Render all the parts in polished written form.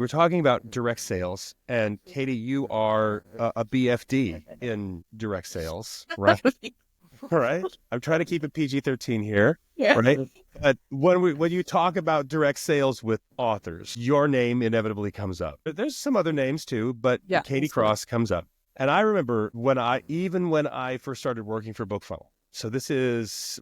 We're talking about direct sales, and Katie, you are a BFD in direct sales, right? Right. I'm trying to keep it PG-13 here, Yeah. right? But when you talk about direct sales with authors, your name inevitably comes up. There's some other names too, but Yeah. Katie Cross comes up. And I remember when I first started working for BookFunnel. So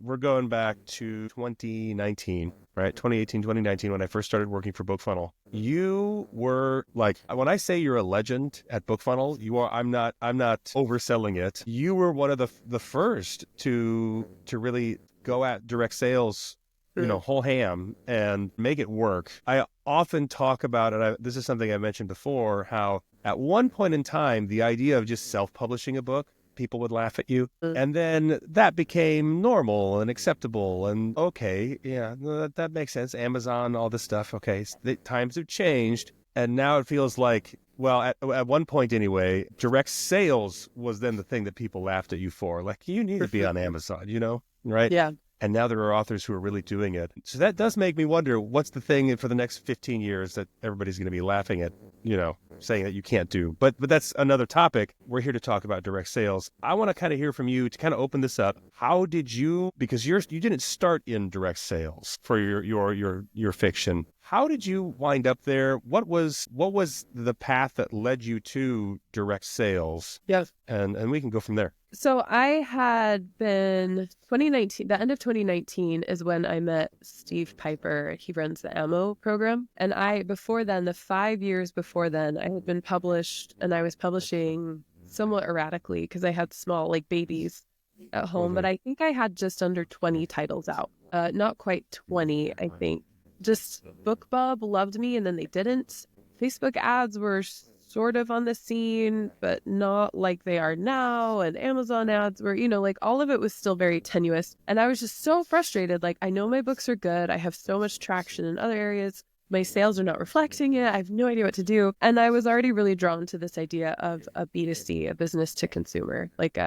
we're going back to 2019, right? 2018, 2019, when I first started working for BookFunnel. You were like, when I say you're a legend at BookFunnel, you are, I'm not overselling it. You were one of the first to really go at direct sales, whole ham and make it work. I often talk about it. This is something I mentioned before, how at one point in time, the idea of just self-publishing a book, people would laugh at you. Mm. And then that became normal and acceptable. And okay, yeah, that makes sense. Amazon, all this stuff. Okay, the times have changed. And now it feels like, well, at one point anyway, direct sales was then the thing that people laughed at you for. Like, you need to be on Amazon, right? Yeah. And now there are authors who are really doing it. So that does make me wonder, what's the thing for the next 15 years that everybody's going to be laughing at, saying that you can't do. But that's another topic. We're here to talk about direct sales. I want to kind of hear from you to kind of open this up. How did you, because you didn't start in direct sales for your fiction. How did you wind up there? What was the path that led you to direct sales? Yes. And we can go from there. So I had been 2019, the end of 2019 is when I met Steve Piper. He runs the Ammo program. And before then, the 5 years before then, I had been published, and I was publishing somewhat erratically because I had small, like, babies at home. But I think I had just under 20 titles out. Not quite 20, I think. Just BookBub loved me, and then they didn't. Facebook ads were sort of on the scene, but not like they are now. And Amazon ads were, like, all of it was still very tenuous. And I was just so frustrated. Like, I know my books are good. I have so much traction in other areas. My sales are not reflecting it. I have no idea what to do. And I was already really drawn to this idea of a B2C, a business to consumer, like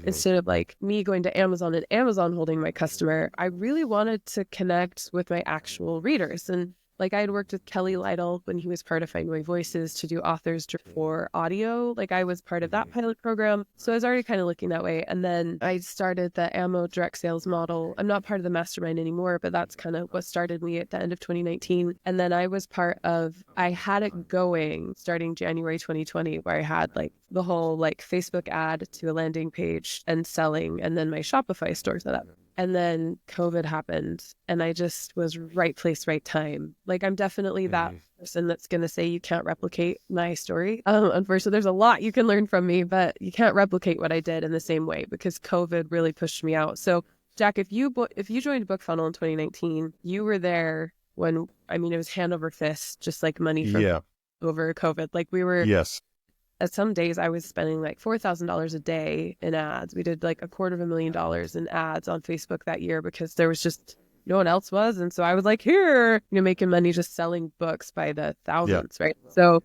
instead of like me going to Amazon and Amazon holding my customer. I really wanted to connect with my actual readers. And like, I had worked with Kelly Lytle when he was part of Find My Voices to do authors for audio. Like, I was part of that pilot program. So I was already kind of looking that way. And then I started the Ammo direct sales model. I'm not part of the mastermind anymore, but that's kind of what started me at the end of 2019. And then I had it going starting January 2020, where I had like the whole like Facebook ad to a landing page and selling, and then my Shopify store set up. And then COVID happened, and I just was right place, right time. Like, I'm definitely that person that's going to say you can't replicate my story. Unfortunately, there's a lot you can learn from me, but you can't replicate what I did in the same way because COVID really pushed me out. So, Jack, if you joined BookFunnel in 2019, you were there when, it was hand over fist, just like money from over COVID. Like, we were... Yes. At some days I was spending like $4,000 a day in ads. We did like $250,000 in ads on Facebook that year because there was just no one else was. And so I was like, here, making money just selling books by the thousands, right? So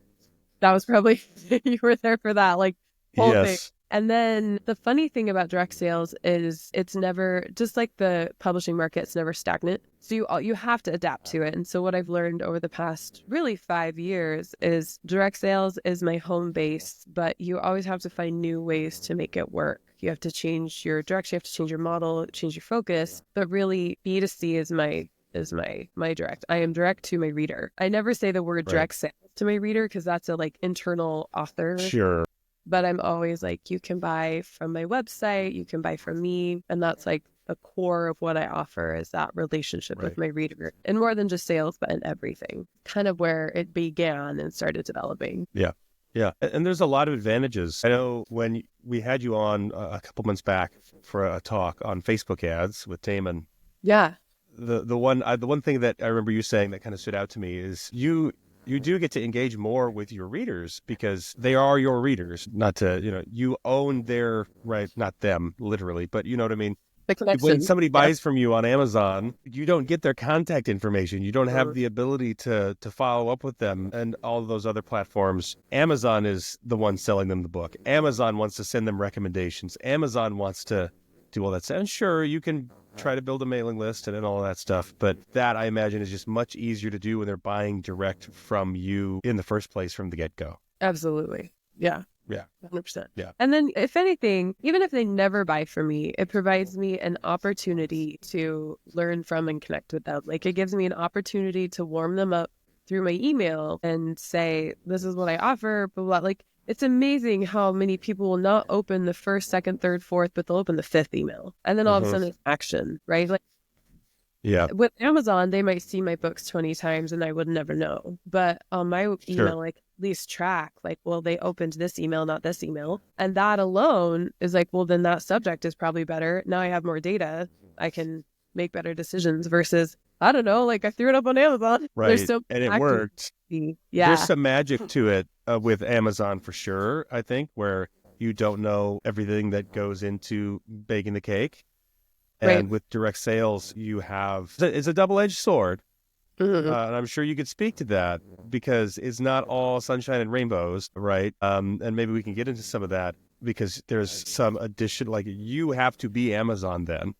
that was probably, you were there for that, like, whole thing. And then the funny thing about direct sales is it's never, just like the publishing market, it's never stagnant. So you have to adapt to it. And so what I've learned over the past really 5 years is direct sales is my home base, but you always have to find new ways to make it work. You have to change your direction, you have to change your model, change your focus. But really, B2C is my direct. I am direct to my reader. I never say the word direct sales to my reader because that's a like internal author. Sure. But I'm always like, you can buy from my website, you can buy from me. And that's like the core of what I offer is that relationship with my reader. And more than just sales, but in everything. Kind of where it began and started developing. Yeah. Yeah. And there's a lot of advantages. I know when we had you on a couple months back for a talk on Facebook ads with Damon. Yeah. The one thing that I remember you saying that kind of stood out to me is you do get to engage more with your readers because they are your readers. Not to, you own their, right, not them literally, but you know what I mean? When somebody buys from you on Amazon, you don't get their contact information. You don't have the ability to follow up with them and all of those other platforms. Amazon is the one selling them the book. Amazon wants to send them recommendations. Amazon wants to do all that stuff. And sure, you can try to build a mailing list and all that stuff. But that, I imagine, is just much easier to do when they're buying direct from you in the first place from the get-go. Absolutely. Yeah. Yeah. 100%. Yeah. And then if anything, even if they never buy from me, it provides me an opportunity to learn from and connect with them. Like, it gives me an opportunity to warm them up through my email and say, this is what I offer, blah, blah. Like, it's amazing how many people will not open the first, second, third, fourth, but they'll open the fifth email. And then all of a sudden it's action, right? Like, Yeah. with Amazon, they might see my books 20 times and I would never know. But on my email, like, at least track, like, well, they opened this email, not this email. And that alone is like, well, then that subject is probably better. Now I have more data. I can make better decisions versus, I don't know, like, I threw it up on Amazon. Right. There's so And it worked. Yeah. There's some magic to it with Amazon for sure, I think, where you don't know everything that goes into baking the cake. And with direct sales, you have, it's a double-edged sword. And I'm sure you could speak to that because it's not all sunshine and rainbows, right? And maybe we can get into some of that because there's some addition, like, you have to be Amazon then,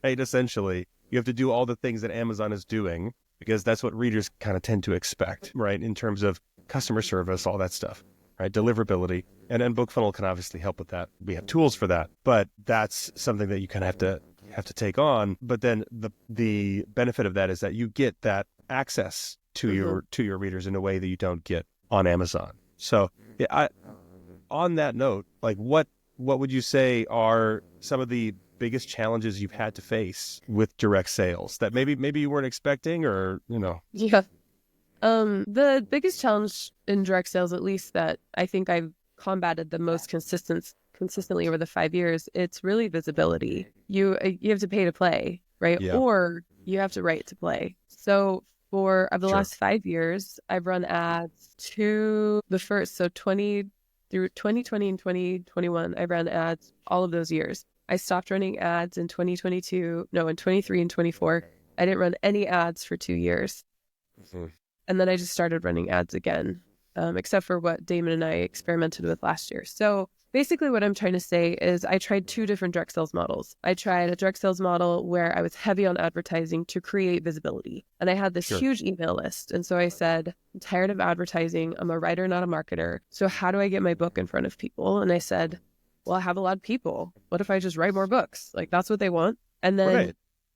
right? Essentially, you have to do all the things that Amazon is doing because that's what readers kind of tend to expect, right? In terms of customer service, all that stuff, right? Deliverability. And then BookFunnel can obviously help with that. We have tools for that, but that's something that you kind of have to take on. But then the benefit of that is that you get that access to your readers in a way that you don't get on Amazon. So on that note, like, what would you say are some of the biggest challenges you've had to face with direct sales that maybe you weren't expecting, or, you know? Yeah. The biggest challenge in direct sales, at least that I think I've combated the most consistently over the 5 years, it's really visibility. You have to pay to play, right? Yeah. Or you have to write to play. So for the last 5 years, I've run ads to the first, so 20 through 2020 and 2021, I ran ads all of those years. I stopped running ads in 2023 and 24. I didn't run any ads for 2 years. And then I just started running ads again, except for what Damon and I experimented with last year. So basically what I'm trying to say is I tried 2 different direct sales models. I tried a direct sales model where I was heavy on advertising to create visibility. And I had this huge email list. And so I said, I'm tired of advertising. I'm a writer, not a marketer. So how do I get my book in front of people? And I said, well, I have a lot of people. What if I just write more books? Like, that's what they want. And then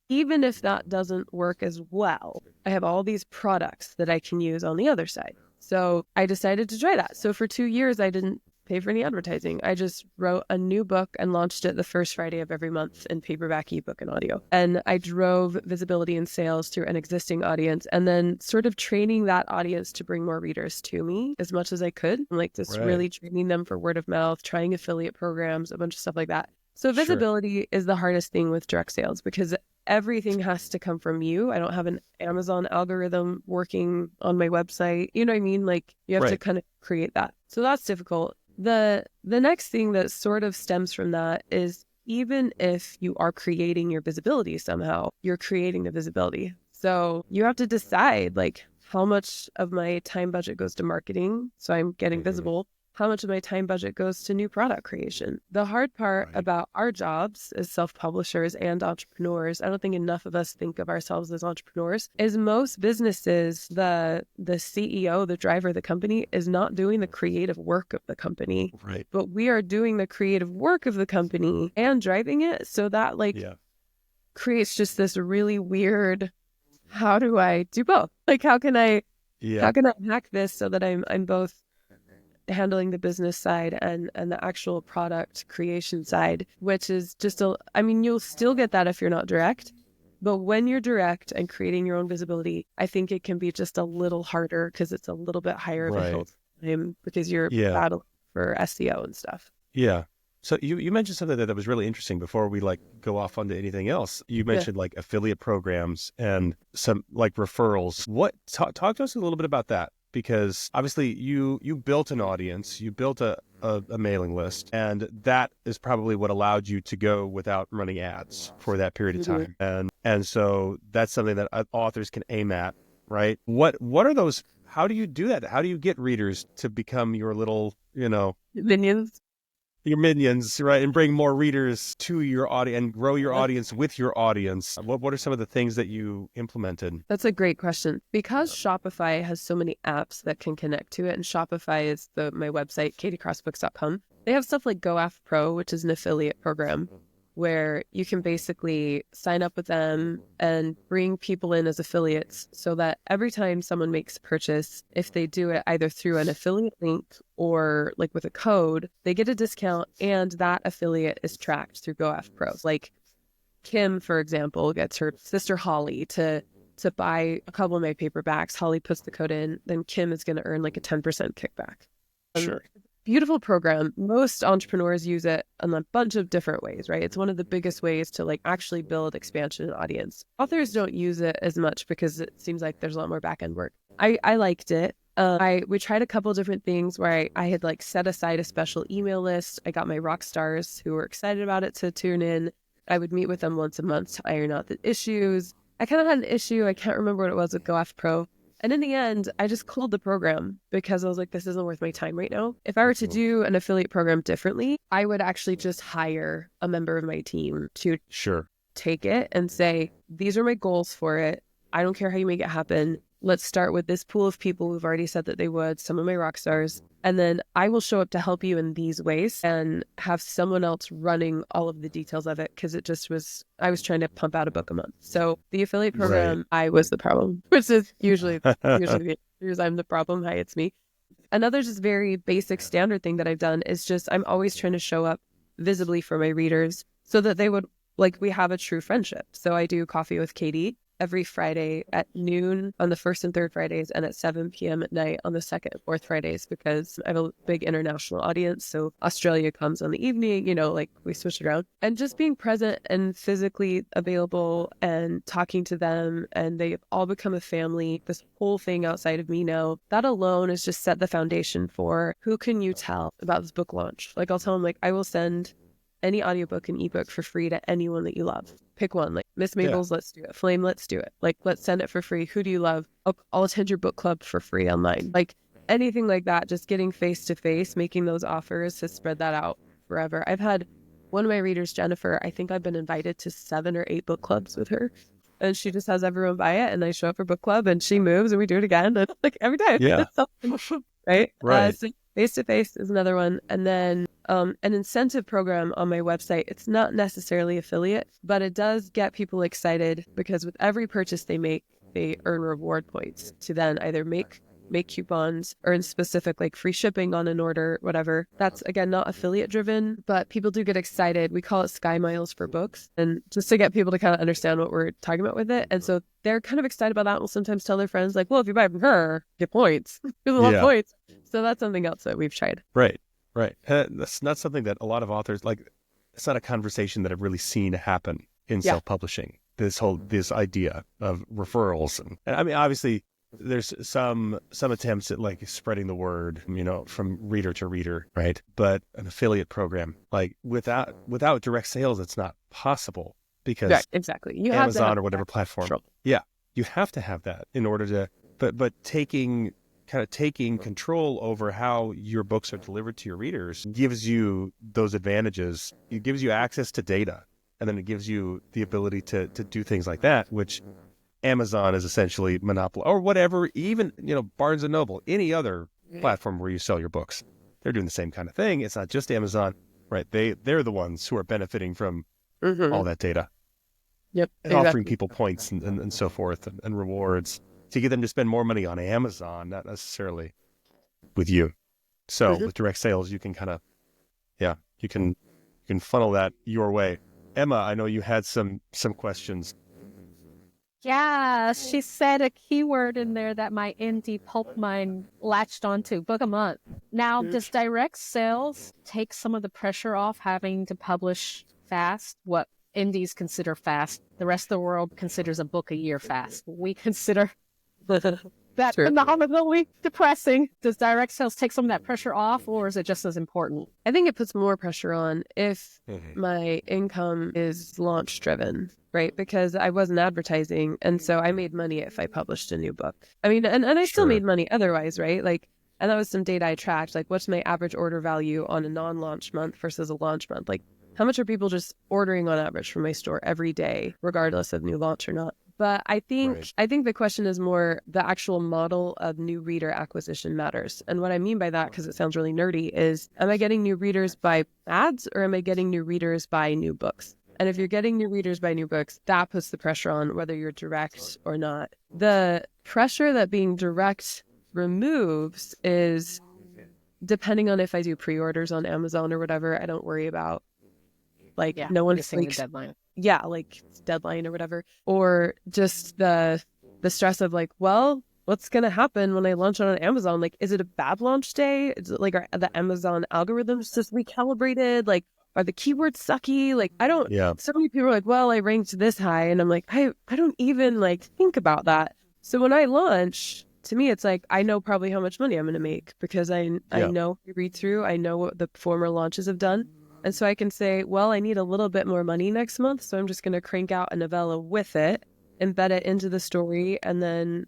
even if that doesn't work as well, I have all these products that I can use on the other side. So I decided to try that. So for 2 years, I didn't pay for any advertising. I just wrote a new book and launched it the first Friday of every month in paperback, ebook, and audio. And I drove visibility and sales through an existing audience and then sort of training that audience to bring more readers to me as much as I could. Like, just really training them for word of mouth, trying affiliate programs, a bunch of stuff like that. So visibility is the hardest thing with direct sales because everything has to come from you. I don't have an Amazon algorithm working on my website. You know what I mean? Like, you have to kind of create that. So that's difficult. The next thing that sort of stems from that is, even if you are creating your visibility somehow, you're creating the visibility. So you have to decide, like, how much of my time budget goes to marketing, so I'm getting visible. How much of my time budget goes to new product creation? The hard part about our jobs as self-publishers and entrepreneurs, I don't think enough of us think of ourselves as entrepreneurs, is most businesses, the CEO, the driver of the company, is not doing the creative work of the company. Right. But we are doing the creative work of the company and driving it. So that creates just this really weird, how do I do both? Like, how can I hack this so that I'm both handling the business side and the actual product creation side, which is just you'll still get that if you're not direct, but when you're direct and creating your own visibility, I think it can be just a little harder because it's a little bit higher of a hill climb because you're battling for SEO and stuff. Yeah. So you mentioned something that was really interesting before we go off onto anything else. You mentioned like affiliate programs and some like referrals. Talk to us a little bit about that. Because obviously you built an audience, you built a mailing list, and that is probably what allowed you to go without running ads for that period of time. And so that's something that authors can aim at, right? What are those? How do you do that? How do you get readers to become your little, minions? your minions, right? And bring more readers to your audience and grow your audience with your audience. What are some of the things that you implemented? That's a great question. Because Shopify has so many apps that can connect to it, and Shopify is my website, katiecrossbooks.com. They have stuff like GoAff Pro, which is an affiliate program where you can basically sign up with them and bring people in as affiliates so that every time someone makes a purchase, if they do it either through an affiliate link or like with a code, they get a discount, and that affiliate is tracked through GoAff Pro. Like Kim, for example, gets her sister Holly to buy a couple of my paperbacks. Holly puts the code in, then Kim is going to earn like a 10% kickback. Sure. Beautiful program. Most entrepreneurs use it in a bunch of different ways, right? It's one of the biggest ways to like actually build expansion and audience. Authors don't use it as much because it seems like there's a lot more back end work. I liked it. We tried a couple different things where I had like set aside a special email list. I got my rock stars who were excited about it to tune in. I would meet with them once a month to iron out the issues. I kind of had an issue. I can't remember what it was with GoAff Pro. And in the end, I just called the program because I was like, this isn't worth my time right now. If I were to do an affiliate program differently, I would actually just hire a member of my team to take it and say, these are my goals for it. I don't care how you make it happen. Let's start with this pool of people who've already said that they would, some of my rock stars. And then I will show up to help you in these ways and have someone else running all of the details of it, because I was trying to pump out a book a month. So the affiliate program, I was the problem, which is usually because I'm the problem. Hi, it's me. Another just very basic standard thing that I've done is just I'm always trying to show up visibly for my readers so that they would, like, we have a true friendship. So I do Coffee with Katie every Friday at noon on the first and third Fridays, and at 7 p.m. at night on the second and fourth Fridays, because I have a big international audience. So Australia comes on the evening, like we switch it around. And just being present and physically available and talking to them, and they've all become a family, this whole thing outside of me now, that alone has just set the foundation for who can you tell about this book launch. Like I'll tell them, like, I will send any audiobook and ebook for free to anyone that you love. Pick one, like Miss Mabel's, let's do it. Flame, let's do it. Like, let's send it for free. Who do you love? I'll attend your book club for free online. Like anything like that, just getting face to face, making those offers has spread that out forever. I've had one of my readers, Jennifer, I think I've been invited to 7 or 8 book clubs with her. And she just has everyone buy it, and I show up for book club, and she moves, and we do it again. And like every time. Yeah. Right? Right. So face-to-face is another one. And then an incentive program on my website. It's not necessarily affiliate, but it does get people excited because with every purchase they make, they earn reward points to then either make coupons, earn specific like free shipping on an order, whatever. That's, again, not affiliate driven, but people do get excited. We call it Sky Miles for books, and just to get people to kind of understand what we're talking about with it. And so they're kind of excited about that. We'll sometimes tell their friends like, well, if you buy from her, you get points. There's a lot of points. So that's something else that we've tried. Right. That's not something that a lot of authors, like, it's not a conversation that I've really seen happen in self-publishing. This idea of referrals. And I mean, obviously, there's some attempts at like spreading the word, from reader to reader, right? But an affiliate program, like without direct sales, it's not possible, because exactly. You Amazon have to or whatever platform. Control. Yeah, you have to have that in order to. But taking control over how your books are delivered to your readers gives you those advantages. It gives you access to data, and then it gives you the ability to do things like that, which Amazon is essentially monopoly, or whatever, even, Barnes and Noble, any other platform where you sell your books. They're doing the same kind of thing. It's not just Amazon, right? They're the ones who are benefiting from all that data. Yep. And offering people points and so forth and rewards to get them to spend more money on Amazon, not necessarily with you. So with direct sales, you can kind of, you can funnel that your way. Emma, I know you had some questions. Yeah, she said a keyword in there that my indie pulp mind latched onto, book a month. Now, does direct sales take some of the pressure off having to publish fast? What indies consider fast, the rest of the world considers a book a year fast. We consider that phenomenally depressing. Does direct sales take some of that pressure off, or is it just as important? I think it puts more pressure on if my income is launch driven, right? Because I wasn't advertising, and so I made money if I published a new book. I mean, and I still made money otherwise, right? Like And that was some data I tracked, like what's my average order value on a non-launch month versus a launch month? Like how much are people just ordering on average from my store every day, regardless of new launch or not? But I think the question is more the actual model of new reader acquisition matters. And what I mean by that, because it sounds really nerdy, is am I getting new readers by ads or am I getting new readers by new books? And if you're getting new readers by new books, that puts the pressure on whether you're direct or not. The pressure that being direct removes is depending on if I do pre-orders on Amazon or whatever, I don't worry about like no one's missing like the deadline. Yeah, like deadline or whatever, or just the stress of like, well, what's going to happen when I launch on Amazon? Like, is it a bad launch day? Is it like are the Amazon algorithms just recalibrated? Like, are the keywords sucky? Like, I don't, so many people are like, well, I ranked this high. And I'm like, I don't even like think about that. So when I launch, to me, it's like, I know probably how much money I'm going to make because I know you read through, I know what the former launches have done. And so I can say, well, I need a little bit more money next month. So I'm just going to crank out a novella with it, embed it into the story. And then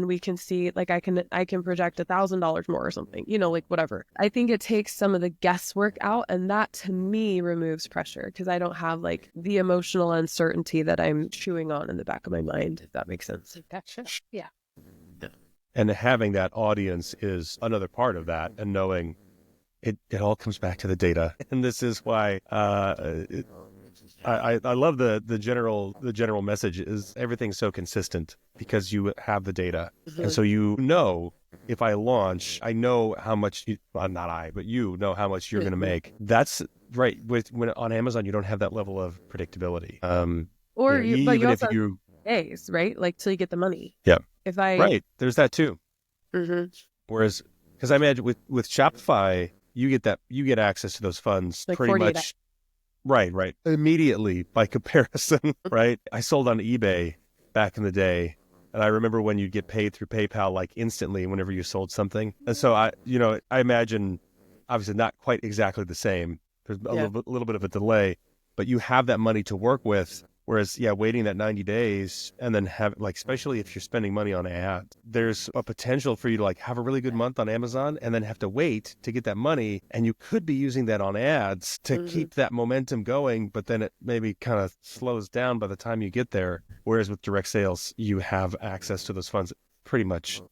we can see, like, I can project $1,000 more or something, like whatever. I think it takes some of the guesswork out. And that to me removes pressure because I don't have like the emotional uncertainty that I'm chewing on in the back of my mind, if that makes sense. Gotcha. Yeah. And having that audience is another part of that, and knowing it all comes back to the data. And this is why I love the general message is everything's so consistent because you have the data. Mm-hmm. And so if I launch, I know how much but you know how much you're going to make. That's right. When on Amazon, you don't have that level of predictability. Days, right? Like till you get the money. Yeah. There's that too. Mm-hmm. Whereas, because I imagine with Shopify, you get access to those funds like pretty much. Right. Immediately by comparison, right? I sold on eBay back in the day. And I remember when you'd get paid through PayPal, like instantly whenever you sold something. And so I imagine obviously not quite exactly the same. There's a little bit of a delay, but you have that money to work with. Whereas, waiting that 90 days and then have especially if you're spending money on ads, there's a potential for you to have a really good month on Amazon and then have to wait to get that money. And you could be using that on ads to keep that momentum going, but then it maybe kind of slows down by the time you get there. Whereas with direct sales, you have access to those funds pretty much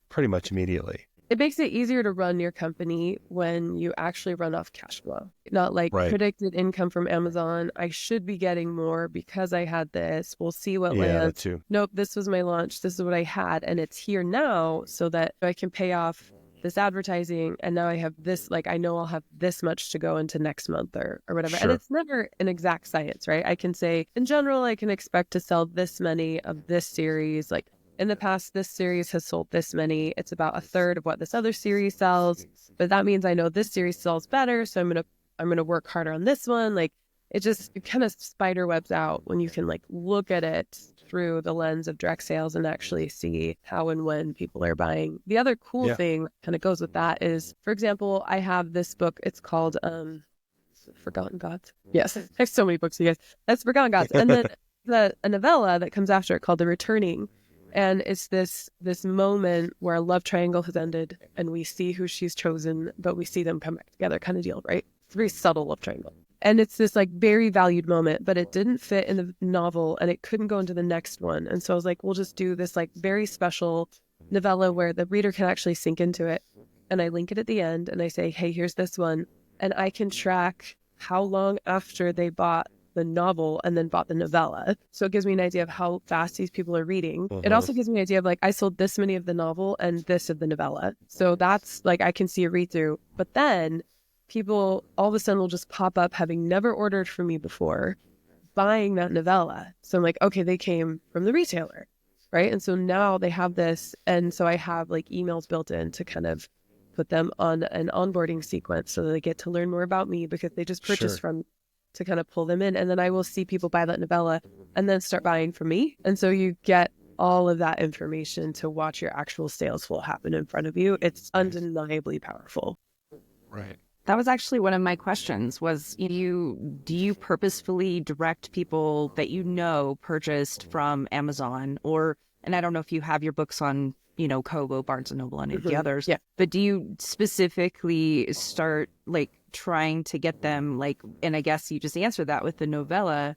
immediately. It makes it easier to run your company when you actually run off cash flow, not predicted income from Amazon. I should be getting more because I had this. We'll see what lands. That too. Nope, this was my launch. This is what I had. And it's here now so that I can pay off this advertising. And now I have this, I know I'll have this much to go into next month or whatever. Sure. And it's never an exact science, right? I can say, in general, I can expect to sell this many of this series. In the past, this series has sold this many. It's about a third of what this other series sells. But that means I know this series sells better. So I'm gonna work harder on this one. It kind of spider webs out when you can look at it through the lens of direct sales and actually see how and when people are buying. The other cool thing kind of goes with that is, for example, I have this book. It's called Forgotten Gods. Yes, I have so many books, you guys. That's Forgotten Gods. And then a novella that comes after it called The Returning. And it's this moment where a love triangle has ended and we see who she's chosen, but we see them come back together kind of deal, right? It's a very subtle love triangle. And it's this very valued moment, but it didn't fit in the novel and it couldn't go into the next one. And so I was like, we'll just do this very special novella where the reader can actually sink into it. And I link it at the end and I say, hey, here's this one. And I can track how long after they bought the novel and then bought the novella. So it gives me an idea of how fast these people are reading. It also gives me an idea of I sold this many of the novel and this of the novella. So that's I can see a read through. But then people all of a sudden will just pop up having never ordered from me before, buying that novella. So I'm okay, they came from the retailer, right? And so now they have this. And so I have emails built in to kind of put them on an onboarding sequence so that they get to learn more about me because they just purchased from to kind of pull them in. And then I will see people buy that novella and then start buying from me. And so you get all of that information to watch your actual sales flow happen in front of you. It's undeniably powerful. Right. That was actually one of my questions was, do you purposefully direct people that purchased from Amazon and I don't know if you have your books on Kobo, Barnes and Noble, and any of the Mhm. others. Yeah. But do you specifically start like trying to get them and I guess you just answered that with the novella,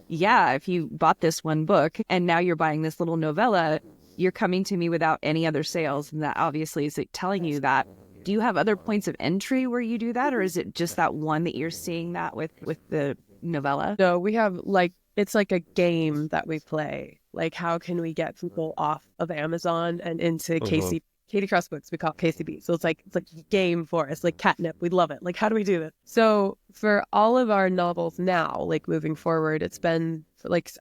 yeah, if you bought this one book and now you're buying this little novella, you're coming to me without any other sales. And that obviously is telling you that. Do you have other points of entry where you do that? Or is it just that one that you're seeing that with the novella? No, we have it's like a game that we play. Like, how can we get people off of Amazon and into Katie Cross books? We call it KCB. So it's like a game for us, like catnip. We love it. Like, how do we do this? So for all of our novels now, like moving forward, it's been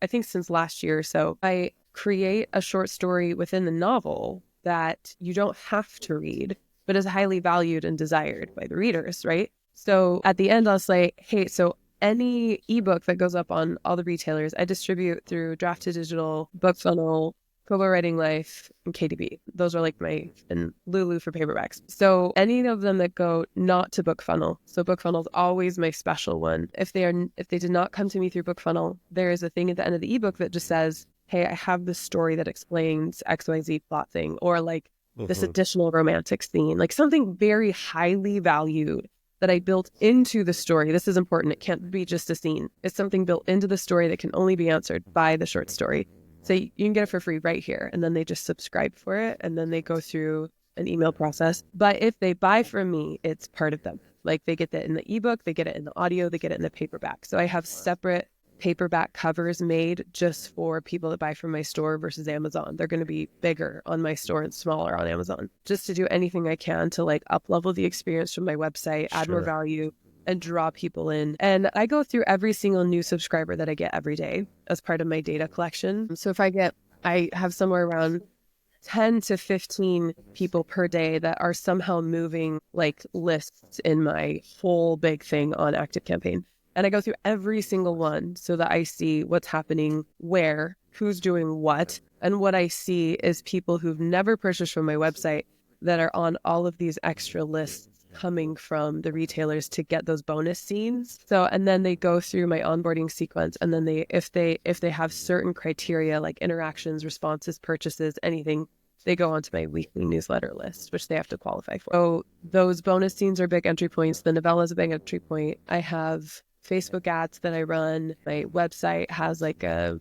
I think since last year or so, I create a short story within the novel that you don't have to read, but is highly valued and desired by the readers, right? So at the end, I'll say, hey, so any ebook that goes up on all the retailers, I distribute through Draft to Digital, BookFunnel, Kobo Writing Life, and KDB. Those are and Lulu for paperbacks. So any of them that go not to BookFunnel. So BookFunnel is always my special one. If they did not come to me through BookFunnel, there is a thing at the end of the ebook that just says, hey, I have this story that explains XYZ plot thing, or this additional romantic scene, something very highly valued that I built into the story. This is important. It can't be just a scene. It's something built into the story that can only be answered by the short story. So you can get it for free right here. And then they just subscribe for it. And then they go through an email process. But if they buy from me, it's part of them. They get that in the ebook, they get it in the audio, they get it in the paperback. So I have separate paperback covers made just for people that buy from my store versus Amazon. They're going to be bigger on my store and smaller on Amazon, just to do anything I can to up level the experience from my website, add more value, and draw people in. And I go through every single new subscriber that I get every day as part of my data collection. So I have somewhere around 10 to 15 people per day that are somehow moving lists in my whole big thing on ActiveCampaign. And I go through every single one so that I see what's happening where, who's doing what. And what I see is people who've never purchased from my website that are on all of these extra lists coming from the retailers to get those bonus scenes. So, and then they go through my onboarding sequence. And then if they have certain criteria like interactions, responses, purchases, anything, they go onto my weekly newsletter list, which they have to qualify for. So those bonus scenes are big entry points. The novella is a big entry point. I have Facebook ads that I run. My website has an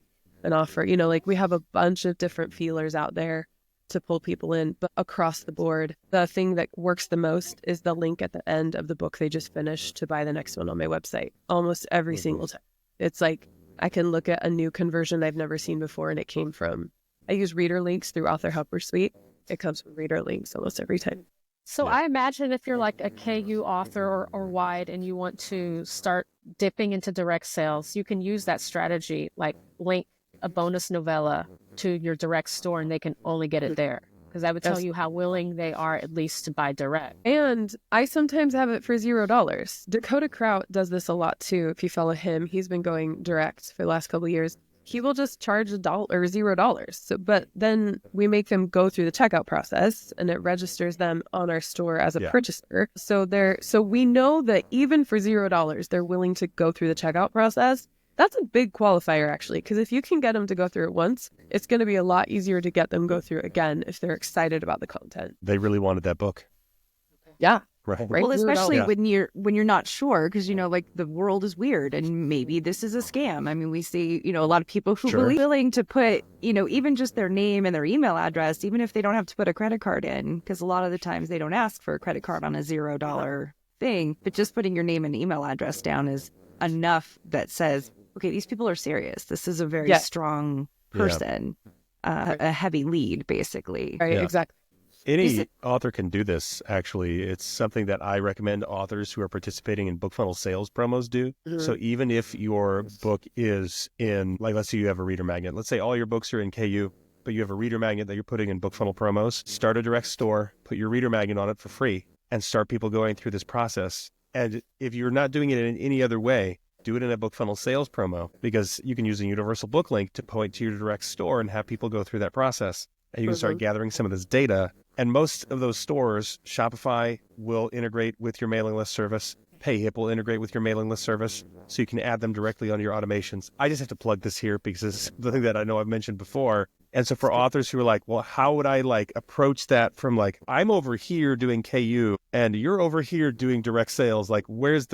offer, we have a bunch of different feelers out there to pull people in, but across the board, the thing that works the most is the link at the end of the book they just finished to buy the next one on my website. Almost every single time. It's I can look at a new conversion I've never seen before, and it came from, I use reader links through Author Helper Suite. It comes from reader links almost every time. So I imagine if you're a KU author or wide and you want to start dipping into direct sales, you can use that strategy, link a bonus novella to your direct store and they can only get it there. Because I would tell you how willing they are at least to buy direct. And I sometimes have it for $0. Dakota Kraut does this a lot too. If you follow him, he's been going direct for the last couple of years. He will just charge $1 or $0. So, but then we make them go through the checkout process and it registers them on our store as a purchaser. So we know that even for $0, they're willing to go through the checkout process. That's a big qualifier, actually, because if you can get them to go through it once, it's going to be a lot easier to get them go through it again if they're excited about the content. They really wanted that book. Yeah. Right. Well, especially when you're not sure, because the world is weird and maybe this is a scam. I mean, we see a lot of people who are willing to put even just their name and their email address, even if they don't have to put a credit card in, because a lot of the times they don't ask for a credit card on a $0 thing, but just putting your name and email address down is enough that says, okay, these people are serious. This is a very strong person, a heavy lead, basically. Right. Exactly. Any author can do this, actually. It's something that I recommend authors who are participating in BookFunnel sales promos do. Mm-hmm. So even if your book is in, let's say you have a reader magnet. Let's say all your books are in KU, but you have a reader magnet that you're putting in BookFunnel promos. Start a direct store, put your reader magnet on it for free, and start people going through this process. And if you're not doing it in any other way, do it in a BookFunnel sales promo, because you can use a universal book link to point to your direct store and have people go through that process. And you can start gathering some of this data. And most of those stores, Shopify will integrate with your mailing list service. PayHip will integrate with your mailing list service, so you can add them directly on your automations. I just have to plug this here because it's the thing that I know I've mentioned before. And so for authors who are like, well, how would I like approach that from like, I'm over here doing KU and you're over here doing direct sales. Like,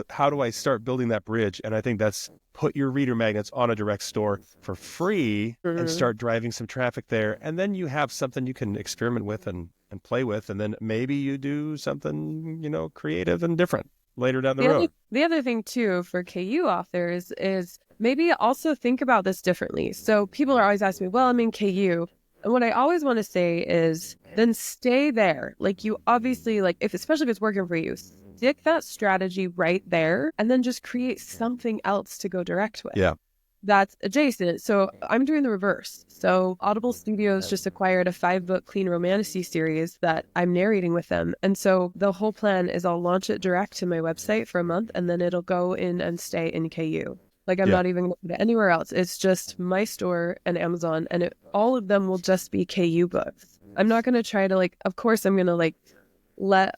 how do I start building that bridge? And I think that's put your reader magnets on a direct store for free and start driving some traffic there. And then you have something you can experiment with and play with. And then maybe you do something, you know, creative and different later down the road. The other thing too for KU authors is maybe also think about this differently. So people are always asking me, well, I'm in KU. And what I always want to say is then stay there. Like you obviously, like especially if it's working for you, stick that strategy right there and then just create something else to go direct with. Yeah. That's adjacent. So I'm doing the reverse. So Audible Studios just acquired a 5-book clean romantasy series that I'm narrating with them. And so the whole plan is I'll launch it direct to my website for a month and then it'll go in and stay in KU. Like I'm not even going to put it anywhere else. It's just my store and Amazon and all of them will just be KU books. I'm not going to try to of course I'm going to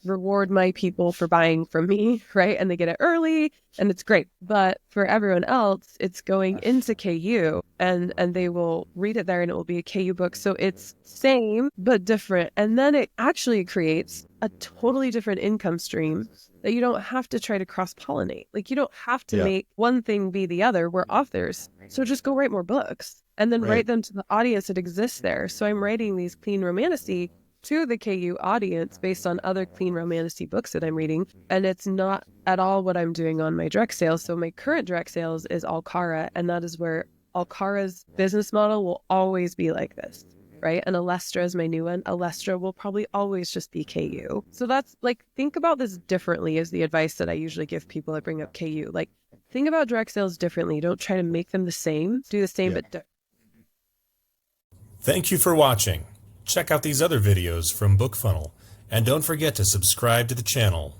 reward my people for buying from me, right? And they get it early and it's great. But for everyone else, it's going into KU and they will read it there and it will be a KU book. So it's same, but different. And then it actually creates a totally different income stream that you don't have to try to cross-pollinate. Like you don't have to make one thing be the other. We're authors. So just go write more books and then write them to the audience that exists there. So I'm writing these clean romantasy to the KU audience based on other clean romantasy books that I'm reading. And it's not at all what I'm doing on my direct sales. So my current direct sales is Alcara, and that is where Alcara's business model will always be like this, right? And Alestra is my new one. Alestra will probably always just be KU. So that's think about this differently is the advice that I usually give people that bring up KU. Think about direct sales differently. Don't try to make them the same. Do the same, but different. Thank you for watching. Check out these other videos from BookFunnel, and don't forget to subscribe to the channel.